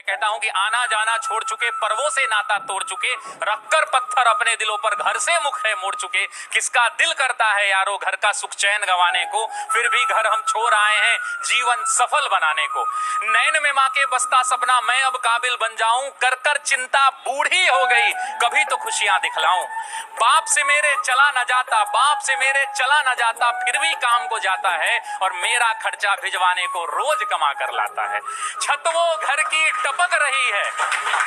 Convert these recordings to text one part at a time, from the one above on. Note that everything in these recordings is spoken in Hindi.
कहता हूं कि आना जाना छोड़ चुके, पर्वों से नाता तोड़ चुके, रखकर पत्थर अपने दिलों पर घर से मुख है मोड़ चुके, किसका दिल करता है यारो घर का सुख चैन गंवाने को, फिर भी घर हम छोड़ आए हैं जीवन सफल बनाने को। नैन में मां के बसता सपना मैं अब काबिल बन जाऊं, कर कर चिंता बूढ़ी हो गई कभी तो खुशियां दिखलाऊं। बाप से मेरे चला न जाता, बाप से मेरे चला न जाता, फिर भी काम को जाता है और मेरा खर्चा भिजवाने को रोज कमा कर लाता है। छत वो घर की टपक रही है,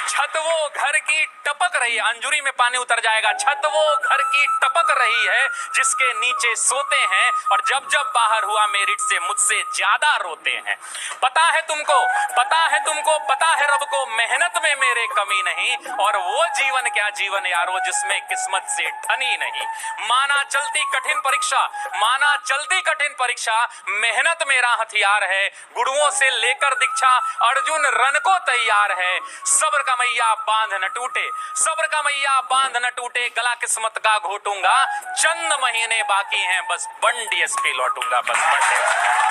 छत वो घर की टपक रही है, अंजुरी में पानी उतर जाएगा। छत वो घर की टपक रही है जिसके नीचे सोते हैं और जब जब बाहर हुआ मेरिट से मुझसे ज्यादा रोते हैं। पता है तुमको, पता है तुमको, पता है रब को मेहनत में मेरे कमी नहीं, और वो जीवन क्या जीवन यारो जिसमें किस्मत से ठनी नहीं। माना चलती कठिन परीक्षा, माना चलती कठिन परीक्षा, मेहनत मेरा हथियार है, गुरुओं से लेकर दीक्षा अर्जुन रन को तैयार है। सब्र का मैया बांध न टूटे, सब्र का मैया बांध न टूटे, गला किस्मत का घोटूंगा, चंद महीने बाकी हैं बस बंडी एसपी लौटूंगा, बस बंडी।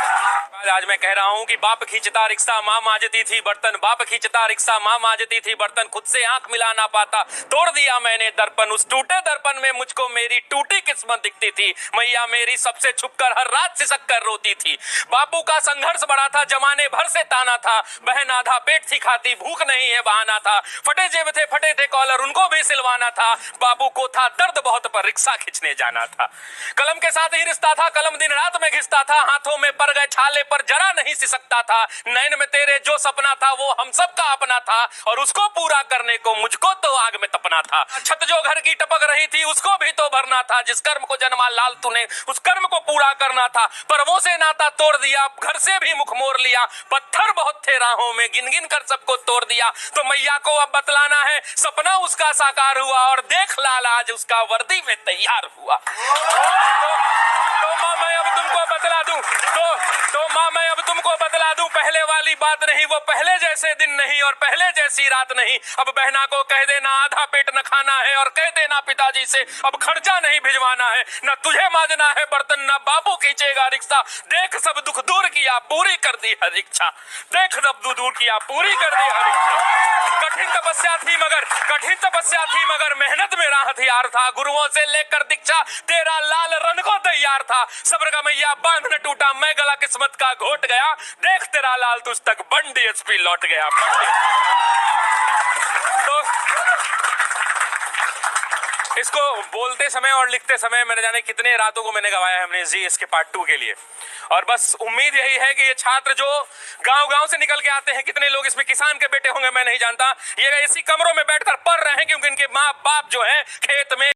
आज मैं कह रहा हूं कि बाप खींचता रिक्शा मां मांजती थी बर्तन, बाप खींचता रिक्शा मां मांजती थी बर्तन, खुद से आंख मिला ना पाता तोड़ दिया मैंने दर्पण, उस टूटे दर्पण में मुझको मेरी टूटी किस्मत दिखती थी। मैया मेरी सबसे छुपकर हर रात सिसक कर रोती थी। बापू का संघर्ष बड़ा था, जमाने भर से ताना था, बहन आधा पेट थी खाती, भूख नहीं है बहाना था, फटे जेब थे फटे थे कॉलर उनको भी सिलवाना था। बापू को था दर्द बहुत पर रिक्शा खींचने जाना था। कलम के साथ ही रिश्ता था, कलम दिन रात में घिसता था, हाथों में पड़ गए छाले पर जरा नहीं सिसकता था। नैन में तेरे जो सपना था वो हम सब का अपना था, और उसको पूरा करने को मुझको तो आग में तपना था। छत जो घर की टपक रही थी उसको भी तो भरना था, जिस कर्म को जन्मा लाल तूने उस कर्म को पूरा करना था। पर्वों से नाता तोड़ दिया, घर से भी मुख मोड़ लिया, पत्थर बहुत थे राहों में गिन गिन कर सबको तोड़ दिया। तो मैया को अब बतलाना है सपना उसका साकार हुआ, और देख लाल आज उसका वर्दी में तैयार हुआ। तो मां मैं अब तुमको बतला दूं, तो मां मैं अब तुमको बतला दूं, पहले वाली बात नहीं, वो पहले जैसे दिन नहीं और पहले जैसी रात नहीं। अब बहना को कह देना आधा पेट न खाना है, और कह देना पिताजी से अब खर्चा नहीं भिजवाना है। न तुझे मांजना है बर्तन, न बाबू खींचेगा रिक्शा, देख सब दुख दूर किया पूरी कर दी हर इच्छा, देख सब दुख दूर किया पूरी कर दी हर इच्छा। कठिन तपस्या थी मगर, कठिन तपस्या थी मगर मेहनत मेरा हथियार था, गुरुओं से लेकर दीक्षा तेरा लाल रन को तैयार था। सब्र का मैया बांध न टूटा, मैं गला किस्मत का घोट गया, देख तेरा लाल तुझ तक बंडी एसपी लौट गया। तो इसको बोलते समय और लिखते समय मैंने जाने कितने रातों को मैंने गवाया है हमने जी इसके पार्ट 2 के लिए। और बस उम्मीद यही है कि ये छात्र जो गांव-गांव से निकल के आते हैं, कितने लोग इसमें किसान के बेटे होंगे मैं नहीं जानता, ये इसी कमरों में बैठकर पढ़ रहे हैं क्योंकि इनके माँ बाप जो है खेत में